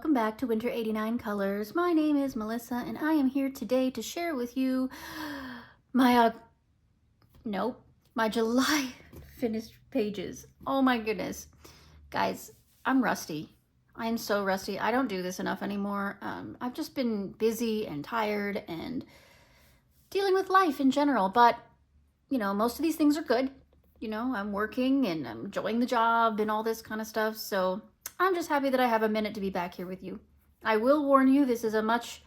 welcome back to Winter 89 Colors. My name is Melissa and I am here today to share with you my July finished pages. Oh my goodness. Guys, I'm rusty. I am so rusty. I don't do this enough anymore. I've just been busy and tired and dealing with life in general, but you know, most of these things are good. You know, I'm working and I'm enjoying the job and all this kind of stuff, so I'm just happy that I have a minute to be back here with you. I will warn you, this is a much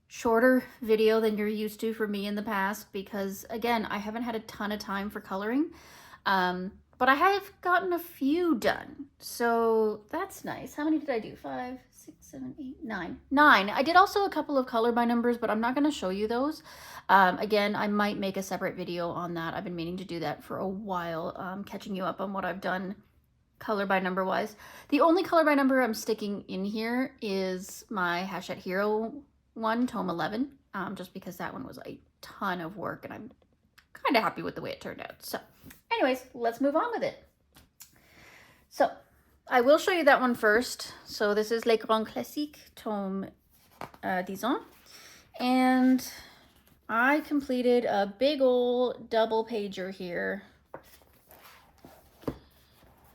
shorter video than you're used to from me in the past because, again, I haven't had a ton of time for coloring, but I have gotten a few done, so that's nice. How many did I do? 5, 6, 7, 8, 9. 9. I did also a couple of color by numbers, but I'm not going to show you those. Again, I might make a separate video on that. I've been meaning to do that for a while, catching you up on what I've done color by number wise. The only color by number I'm sticking in here is my Hachette Hero one, tome 11, just because that one was a ton of work and I'm kind of happy with the way it turned out. So anyways, let's move on with it. So I will show you that one first. So this is Les Grands Classiques, tome 10, and I completed a big old double pager here.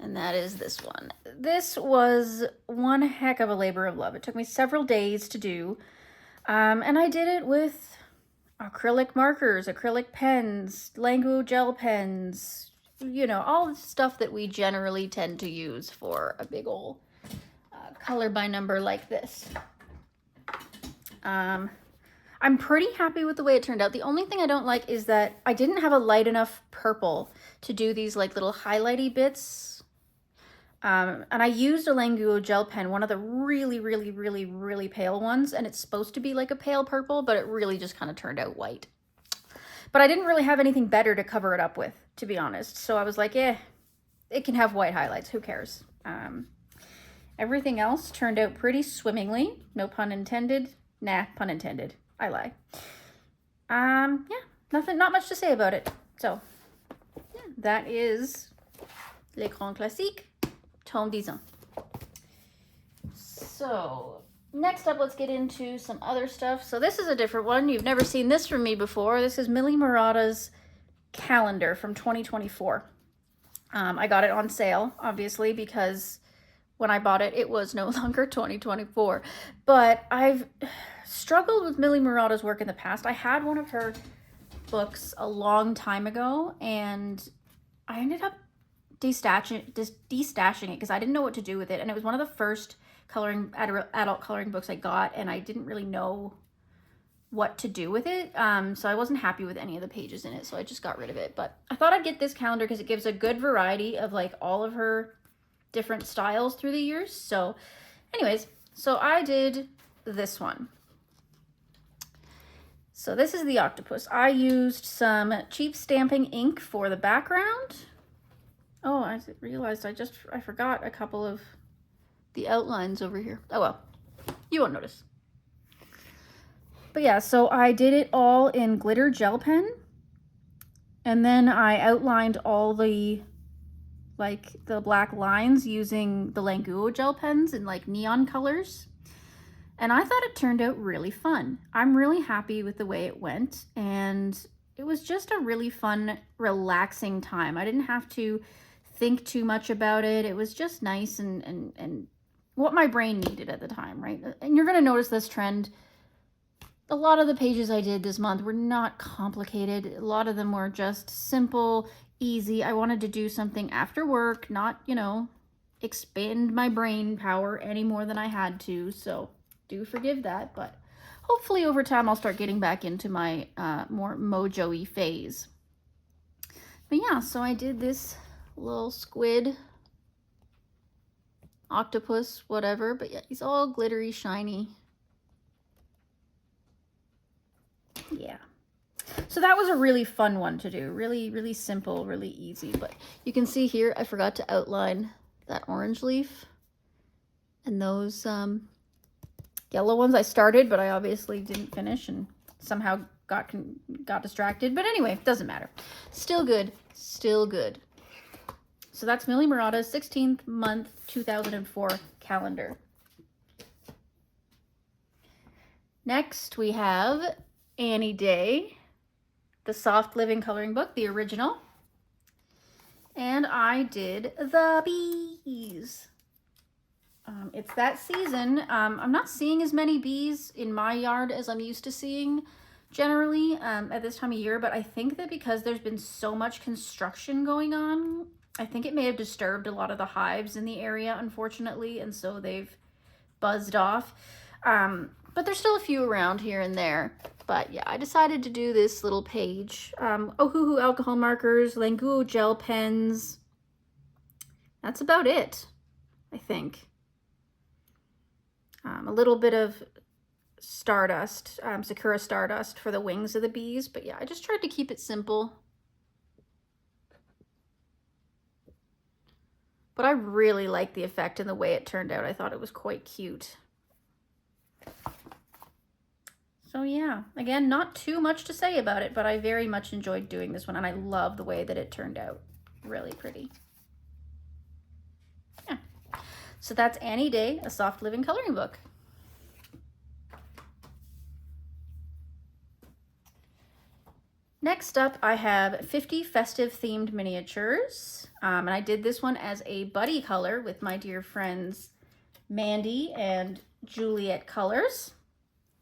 And that is this one. This was one heck of a labor of love. It took me several days to do. And I did it with acrylic markers, acrylic pens, Languo gel pens, you know, all the stuff that we generally tend to use for a big old color by number like this. I'm pretty happy with the way it turned out. The only thing I don't like is that I didn't have a light enough purple to do these like little highlighty bits. And I used a Languo gel pen, one of the really pale ones, and it's supposed to be like a pale purple, but it really just kind of turned out white. But I didn't really have anything better to cover it up with, to be honest. So I was like, it can have white highlights, who cares? Everything else turned out pretty swimmingly. No pun intended. Nah, pun intended. I lie. Yeah, not much to say about it. So, yeah, that is Les Grands Classiques, tome 10. So, next up, let's get into some other stuff. So this is a different one. You've never seen this from me before. This is Millie Marada's calendar from 2024. I got it on sale, obviously, because when I bought it, it was no longer 2024. But I've struggled with Millie Marada's work in the past. I had one of her books a long time ago, and I ended up destashing it because I didn't know what to do with it. And it was one of the first adult coloring books I got, and I didn't really know what to do with it. So I wasn't happy with any of the pages in it, so I just got rid of it. But I thought I'd get this calendar because it gives a good variety of like all of her different styles through the years. So anyways, so I did this one. So this is the octopus. I used some cheap stamping ink for the background. Oh, I realized I forgot a couple of the outlines over here. Oh well, you won't notice. But yeah, so I did it all in glitter gel pen. And then I outlined all the black lines using the Languo gel pens in like neon colors. And I thought it turned out really fun. I'm really happy with the way it went. And it was just a really fun, relaxing time. I didn't have to think too much about it. It was just nice and what my brain needed at the time, right? And you're going to notice this trend. A lot of the pages I did this month were not complicated. A lot of them were just simple, easy. I wanted to do something after work, not, you know, expand my brain power any more than I had to. So do forgive that, but hopefully over time I'll start getting back into my more mojo-y phase. But yeah, so I did this little squid, octopus, whatever, but yeah, he's all glittery, shiny. Yeah. So that was a really fun one to do. Really simple, really easy. But you can see here, I forgot to outline that orange leaf. And those yellow ones I started, but I obviously didn't finish and somehow got distracted. But anyway, doesn't matter. Still good. Still good. So that's Millie Marada's 16th month 2004 calendar. Next we have Annie Day, the Soft Living Coloring Book, the original. And I did the bees. It's that season. I'm not seeing as many bees in my yard as I'm used to seeing generally at this time of year, but I think that because there's been so much construction going on, I think it may have disturbed a lot of the hives in the area, unfortunately, and so they've buzzed off. But there's still a few around here and there. But yeah, I decided to do this little page. Ohuhu alcohol markers, Languo gel pens. That's about it, I think. A little bit of stardust, Sakura stardust for the wings of the bees. But yeah, I just tried to keep it simple. But I really like the effect and the way it turned out. I thought it was quite cute. So yeah, again, not too much to say about it, but I very much enjoyed doing this one, and I love the way that it turned out. Really pretty. Yeah. So that's Annie Day, a Soft Living Coloring Book. Next up, I have 50 festive themed miniatures. And I did this one as a buddy color with my dear friends Mandy and Juliet Colors.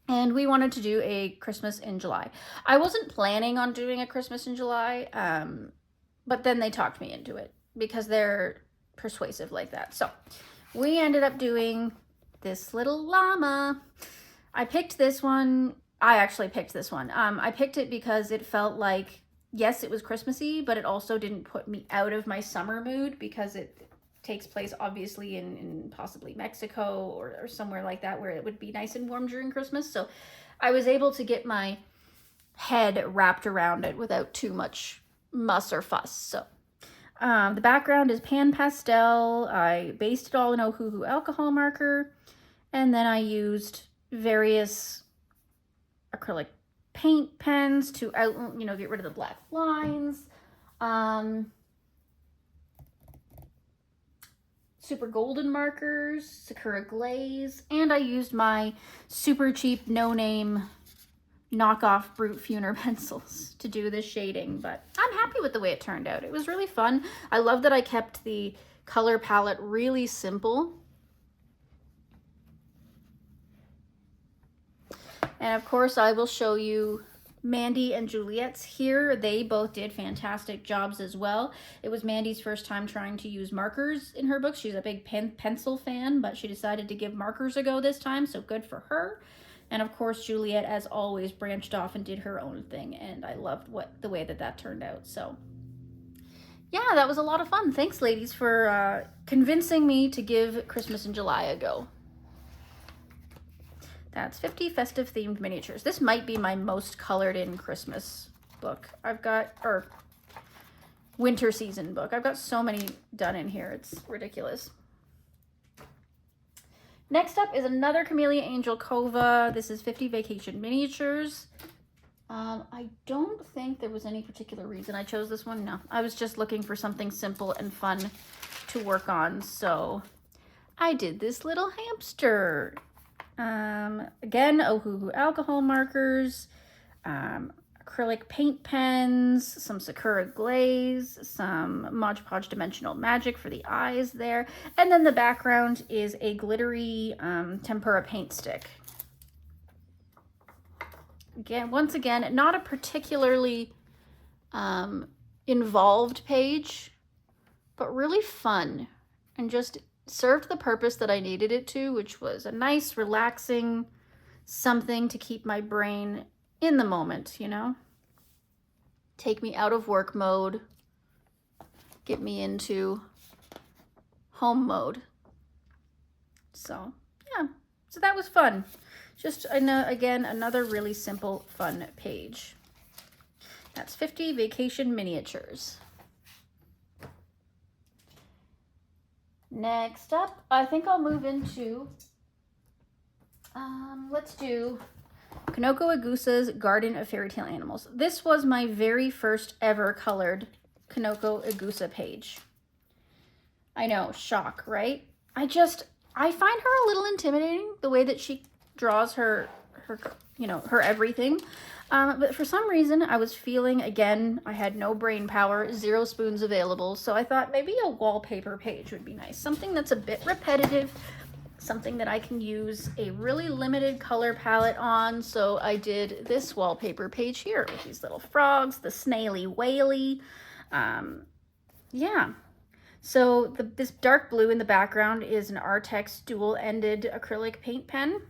And we wanted to do a Christmas in July. I wasn't planning on doing a Christmas in July, but then they talked me into it because they're persuasive like that. So we ended up doing this little llama. I picked this one. I actually picked this one. I picked it because it felt like, yes, it was Christmassy, but it also didn't put me out of my summer mood because it takes place obviously in possibly Mexico or somewhere like that where it would be nice and warm during Christmas. So I was able to get my head wrapped around it without too much muss or fuss. So the background is pan pastel. I based it all in Ohuhu alcohol marker, and then I used various acrylic paint pens to get rid of the black lines. Super golden markers, Sakura glaze, and I used my super cheap no-name knockoff Brute Funer pencils to do the shading, but I'm happy with the way it turned out. It was really fun. I love that I kept the color palette really simple. And of course, I will show you Mandy and Juliet's here. They both did fantastic jobs as well. It was Mandy's first time trying to use markers in her books. She's a big pencil fan, but she decided to give markers a go this time, so good for her. And of course, Juliet, as always, branched off and did her own thing, and I loved the way that turned out. So yeah, that was a lot of fun. Thanks, ladies, for convincing me to give Christmas in July a go. That's 50 festive themed miniatures. This might be my most colored in Christmas book. Or winter season book. I've got so many done in here. It's ridiculous. Next up is another Kameliya Angelkova. This is 50 vacation miniatures. I don't think there was any particular reason I chose this one. No, I was just looking for something simple and fun to work on. So I did this little hamster. Again, Ohuhu alcohol markers, acrylic paint pens, some Sakura glaze, some Mod Podge dimensional magic for the eyes there, and then the background is a glittery tempera paint stick. Once again, not a particularly involved page, but really fun and just served the purpose that I needed it to, which was a nice, relaxing something to keep my brain in the moment, Take me out of work mode, get me into home mode. So, yeah. So that was fun. Just, again, another really simple, fun page. That's 50 vacation miniatures. Next up, I think I'll move into, let's do Kanoko Egusa's Garden of Fairy Tale Animals. This was my very first ever colored Kanoko Egusa page. I know, shock, right? I find her a little intimidating, the way that she draws her you know, her everything. But for some reason I was feeling, again, I had no brain power, 0 spoons available. So I thought maybe a wallpaper page would be nice. Something that's a bit repetitive, something that I can use a really limited color palette on. So I did this wallpaper page here with these little frogs, the snaily whaley. Yeah. So this dark blue in the background is an Artex dual-ended acrylic paint pen.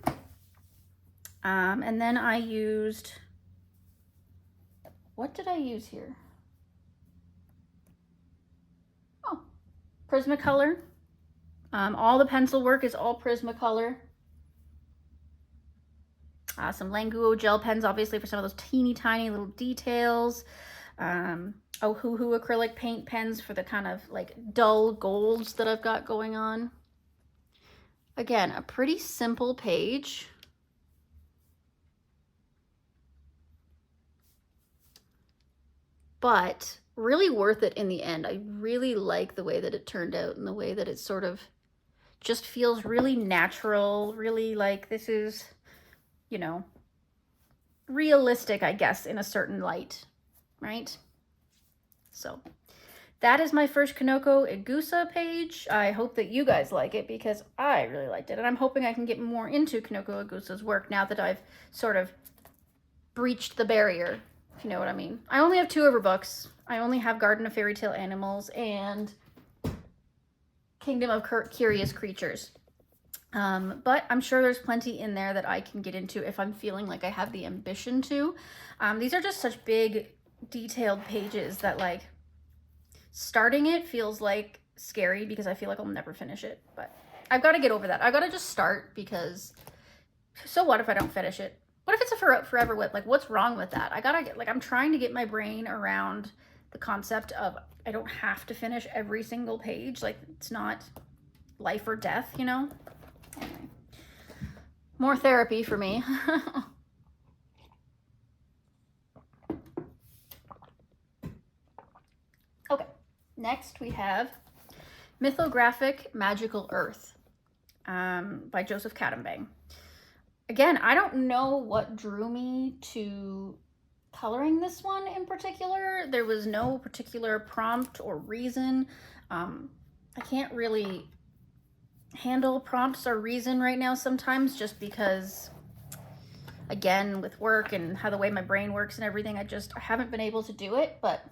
And then I used, what did I use here? Oh, Prismacolor. All the pencil work is all Prismacolor. Some Languo gel pens, obviously, for some of those teeny tiny little details. Ohuhu acrylic paint pens for the kind of like dull golds that I've got going on. Again, a pretty simple page. But really worth it in the end. I really like the way that it turned out and the way that it sort of just feels really natural, really like this is, you know, realistic, I guess, in a certain light, right? So that is my first Kanoko Egusa page. I hope that you guys like it because I really liked it. And I'm hoping I can get more into Kanoko Egusa's work now that I've sort of breached the barrier, if you know what I mean. I only have 2 of her books. I only have Garden of Fairy Tale Animals and Kingdom of Curious Creatures. But I'm sure there's plenty in there that I can get into if I'm feeling like I have the ambition to. These are just such big, detailed pages that, like, starting it feels like scary because I feel like I'll never finish it. But I've got to get over that. I've got to just start because so what if I don't finish it? What if it's a forever whip? Like, what's wrong with that? I gotta get, like, I'm trying to get my brain around the concept of I don't have to finish every single page. Like, it's not life or death, you know? Anyway, more therapy for me. Okay, next we have Mythographic Magical Earth by Joseph Catambang. Again, I don't know what drew me to coloring this one in particular. There was no particular prompt or reason. I can't really handle prompts or reason right now sometimes just because, again, with work and how the way my brain works and everything, I haven't been able to do it. But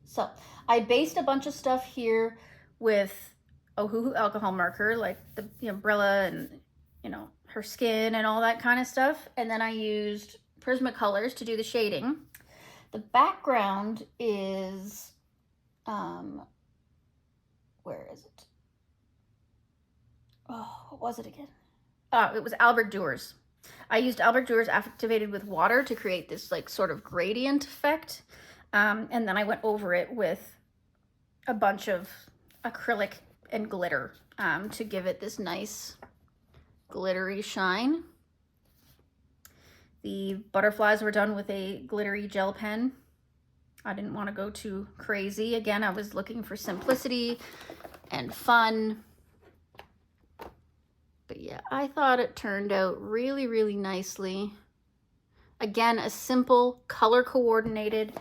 so I based a bunch of stuff here with Ohuhu alcohol marker, like the umbrella and, you know, her skin and all that kind of stuff. And then I used Prismacolors to do the shading. The background is, where is it? Oh, what was it again? It was Albert Duers. I used Albert Duers activated with water to create this like sort of gradient effect. And then I went over it with a bunch of acrylic and glitter to give it this nice glittery shine. The butterflies were done with a glittery gel pen. I didn't want to go too crazy. Again, I was looking for simplicity and fun. But yeah, I thought it turned out really, really nicely. Again, a simple, color coordinated,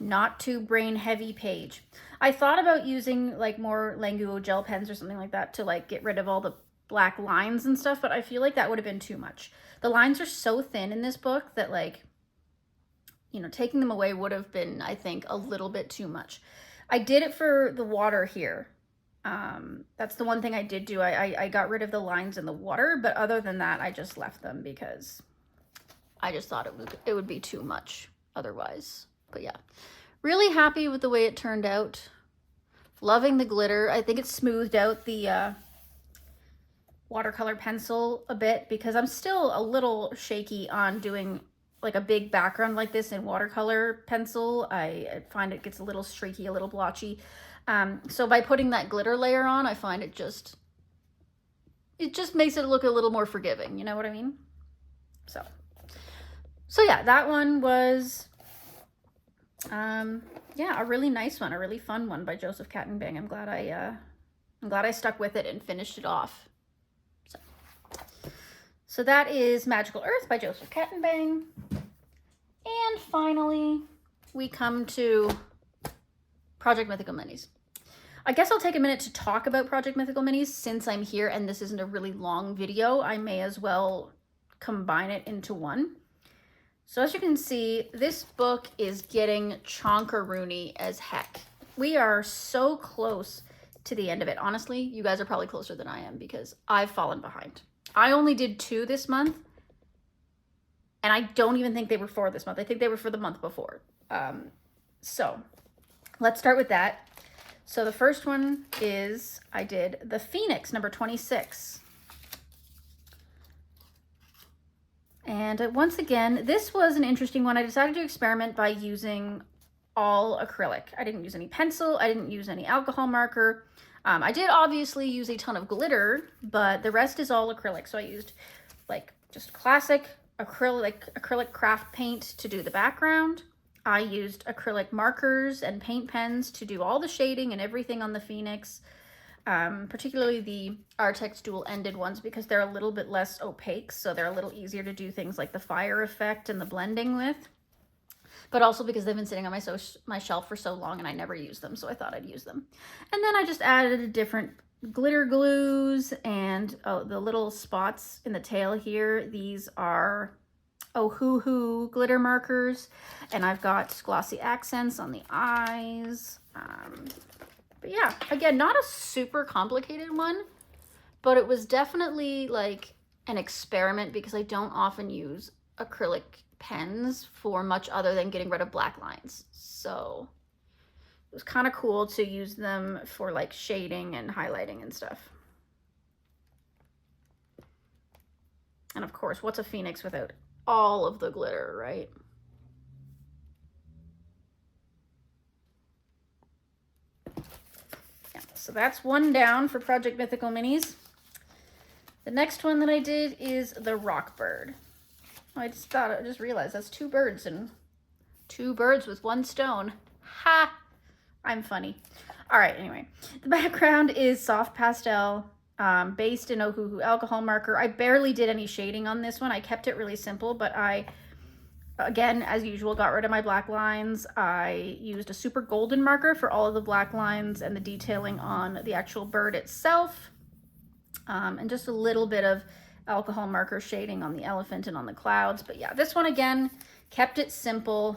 not too brain heavy page. I thought about using like more Languo gel pens or something like that to like get rid of all the black lines and stuff, but I feel like that would have been too much. The lines are so thin in this book that, like, you know, taking them away would have been, I think, a little bit too much. I did it for the water here. That's the one thing I did do. I got rid of the lines in the water, but other than that, I just left them because I just thought it would be too much otherwise. But yeah, really happy with the way it turned out. Loving the glitter. I think it smoothed out the watercolor pencil a bit because I'm still a little shaky on doing like a big background like this in watercolor pencil. I find it gets a little streaky, a little blotchy. So by putting that glitter layer on, I find it just makes it look a little more forgiving. You know what I mean? So yeah, that one was, yeah, a really nice one, a really fun one by Joseph Catambang. I'm glad I stuck with it and finished it off. So, So that is Magical Earth by Joseph Kettenbang. And finally, we come to Project Mythical Minis. I guess I'll take a minute to talk about Project Mythical Minis since I'm here and this isn't a really long video. I may as well combine it into one. So as you can see, this book is getting chonkaroony as heck. We are so close to the end of it. Honestly, you guys are probably closer than I am because I've fallen behind. I only did 2 this month, and I don't even think they were for this month. I think they were for the month before. So let's start with that. So the first one is, I did the Phoenix, number 26. And once again, this was an interesting one. I decided to experiment by using all acrylic. I didn't use any pencil. I didn't use any alcohol marker. I did obviously use a ton of glitter, but the rest is all acrylic. So I used like just classic acrylic craft paint to do the background. I used acrylic markers and paint pens to do all the shading and everything on the Phoenix, particularly the Artex dual-ended ones because they're a little bit less opaque, so they're a little easier to do things like the fire effect and the blending with, but also because they've been sitting on my shelf for so long and I never use them, so I thought I'd use them. And then I just added different glitter glues and the little spots in the tail here. These are Ohuhu glitter markers, and I've got glossy accents on the eyes. But yeah, again, not a super complicated one, but it was definitely like an experiment because I don't often use acrylic pens for much other than getting rid of black lines. So it was kind of cool to use them for like shading and highlighting and stuff. And of course, what's a Phoenix without all of the glitter, right? Yeah, so that's one down for Project Mythical Minis. The next one that I did is the Rock Bird. I just realized that's 2 birds and 2 birds with 1 stone. Ha! I'm funny. All right, anyway. The background is soft pastel, based in Ohuhu alcohol marker. I barely did any shading on this one. I kept it really simple, but I, again, as usual, got rid of my black lines. I used a super golden marker for all of the black lines and the detailing on the actual bird itself, and just a little bit of alcohol marker shading on the elephant and on the clouds. But yeah, this one, again, kept it simple.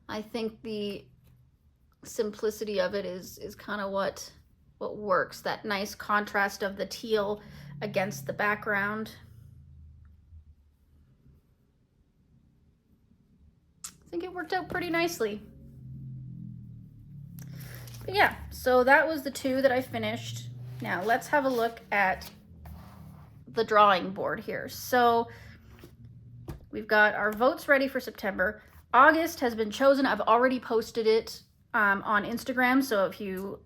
I think the simplicity of it is kind of what works, that nice contrast of the teal against the background. I think it worked out pretty nicely. But yeah, so that was the 2 that I finished. Now let's have a look at the drawing board here. So we've got our votes ready for September. August has been chosen. I've already posted it on Instagram, so if you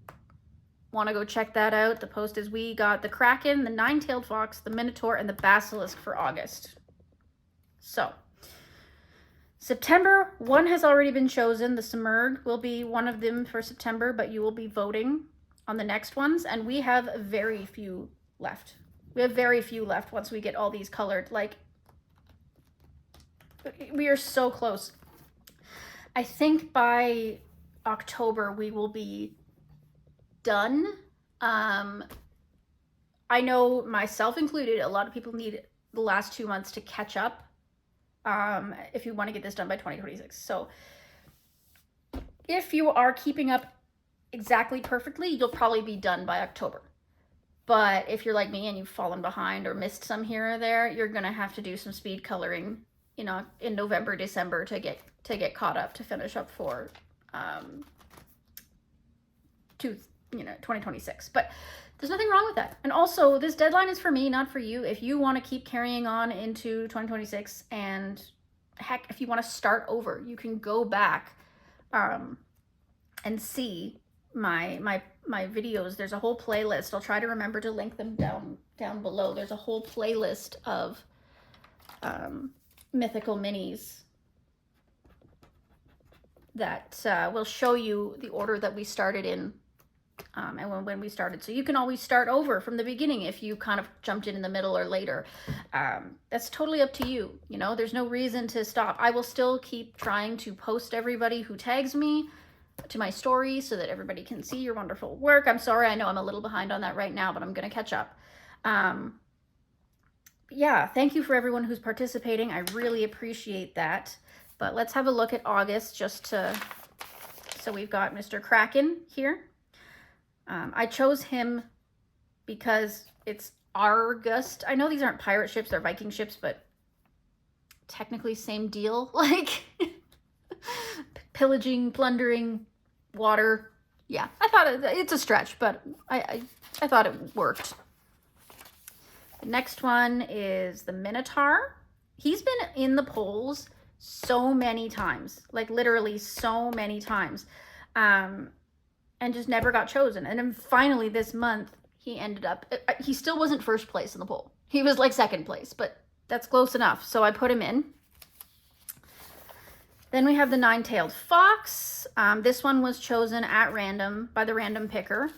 want to go check that out, the post is we got the Kraken, the Nine-Tailed Fox, the Minotaur, and the Basilisk for August. So September, 1 has already been chosen. The Simurgh will be one of them for September, but you will be voting on the next ones, and we have very few left. We have very few left once we get all these colored. Like, we are so close. I think by October we will be done. I know, myself included, a lot of people need the last 2 months to catch up if you want to get this done by 2026. So if you are keeping up exactly perfectly, you'll probably be done by October. But if you're like me and you've fallen behind or missed some here or there, you're gonna have to do some speed coloring, you know, in November, December to get caught up, to finish up for 2026. But there's nothing wrong with that. And also, this deadline is for me, not for you. If you want to keep carrying on into 2026, and heck, if you want to start over, you can go back and see my videos. There's a whole playlist. I'll try to remember to link them down below. There's a whole playlist of Mythical Minis that will show you the order that we started in and when we started. So you can always start over from the beginning if you kind of jumped in the middle or later. That's totally up to you. You know, there's no reason to stop. I will still keep trying to post everybody who tags me to my story so that everybody can see your wonderful work. I'm sorry, I know I'm a little behind on that right now, but I'm going to catch up. Yeah, thank you for everyone who's participating. I really appreciate that. But let's have a look at August just to, so we've got Mr. Kraken here. I chose him because it's August. I know these aren't pirate ships, they're Viking ships, but technically same deal. Like pillaging, plundering, water. Yeah, I thought it's a stretch, but I thought it worked. The next one is the Minotaur. He's been in the polls so many times, like literally so many times. And just never got chosen. And then finally this month, he ended up, he still wasn't first place in the poll. He was like second place, but that's close enough. So I put him in. Then we have the Nine-Tailed Fox. This one was chosen at random by the random picker.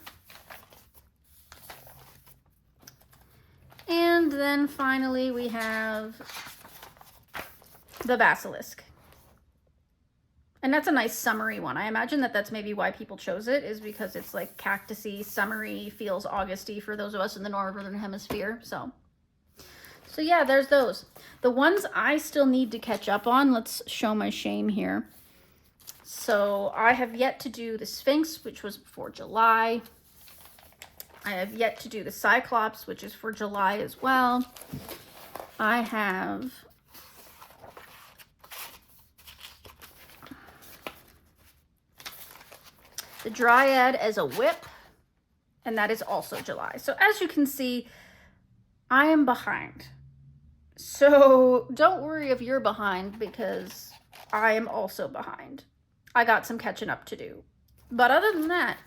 And then finally we have the Basilisk. And that's a nice summery one. I imagine that that's maybe why people chose it, is because it's like cactusy, summery, feels Augusty for those of us in the Northern Hemisphere. So yeah, there's those. The ones I still need to catch up on, let's show my shame here. So I have yet to do the Sphinx, which was for July. I have yet to do the Cyclops, which is for July as well. I have the Dryad as a whip, and that is also July. So as you can see, I am behind. So don't worry if you're behind, because I am also behind. I got some catching up to do. But other than that,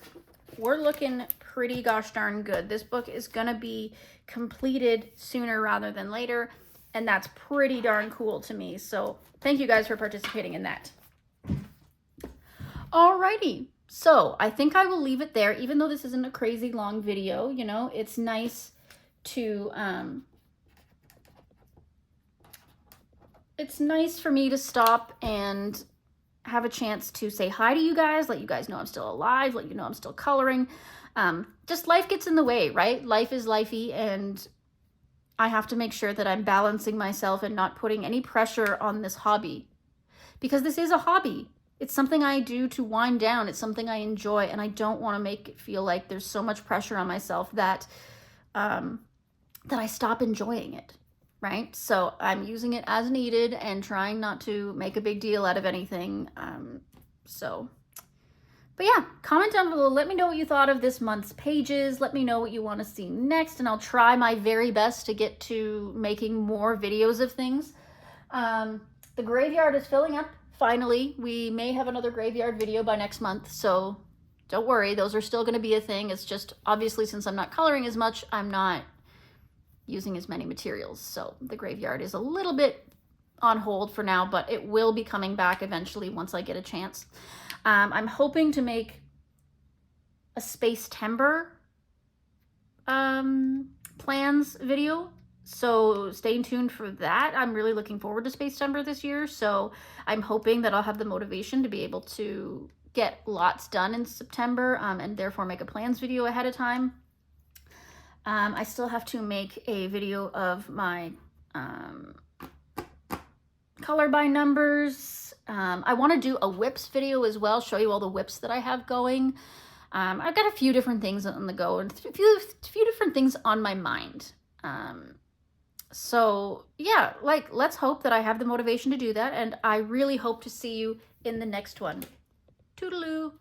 we're looking pretty gosh darn good. This book is gonna be completed sooner rather than later, and that's pretty darn cool to me. So thank you guys for participating in that. Alrighty. So I think I will leave it there, even though this isn't a crazy long video. You know, it's nice to, it's nice for me to stop and have a chance to say hi to you guys, let you guys know I'm still alive, let you know I'm still coloring. Just life gets in the way, right? Life is lifey, and I have to make sure that I'm balancing myself and not putting any pressure on this hobby, because this is a hobby. It's something I do to wind down. It's something I enjoy, and I don't want to make it feel like there's so much pressure on myself that that I stop enjoying it, right? So I'm using it as needed and trying not to make a big deal out of anything. But yeah, comment down below. Let me know what you thought of this month's pages. Let me know what you want to see next, and I'll try my very best to get to making more videos of things. The graveyard is filling up. Finally, we may have another graveyard video by next month, so don't worry, those are still going to be a thing. It's just, obviously, since I'm not coloring as much, I'm not using as many materials, so the graveyard is a little bit on hold for now, but it will be coming back eventually once I get a chance. I'm hoping to make a Space Timber plans video, so stay tuned for that. I'm really looking forward to Space Timber this year, so I'm hoping that I'll have the motivation to be able to get lots done in September, and therefore make a plans video ahead of time. I still have to make a video of my color by numbers. I want to do a whips video as well, show you all the whips that I have going. I've got a few different things on the go, and a few different things on my mind. So yeah, like, let's hope that I have the motivation to do that, and I really hope to see you in the next one. Toodaloo!